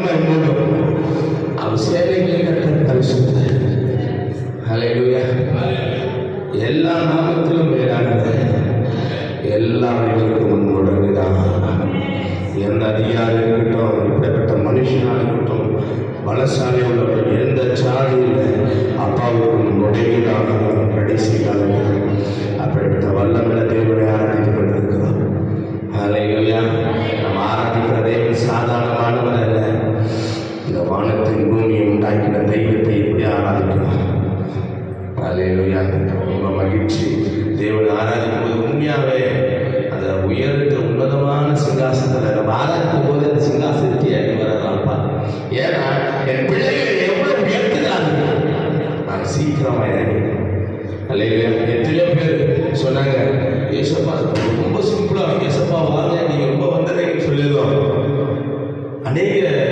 மகிமை மூடும். அவர் சேவைகளை கர்த்தர் பரிசுத்தர். ஹல்லேலூயா. எல்லா நாமத்திலும் மேலானது, எல்லா அறிவுக்கும் முன்னுடையதாக. எந்த அதிகாரி இருக்கட்டும், இப்படிப்பட்ட மனுஷனாக இருக்கட்டும், பலசாலி உள்ளவர், எந்த சாதியில் அப்பாவுக்கும் உடையதாக கடைசி காலத்தில்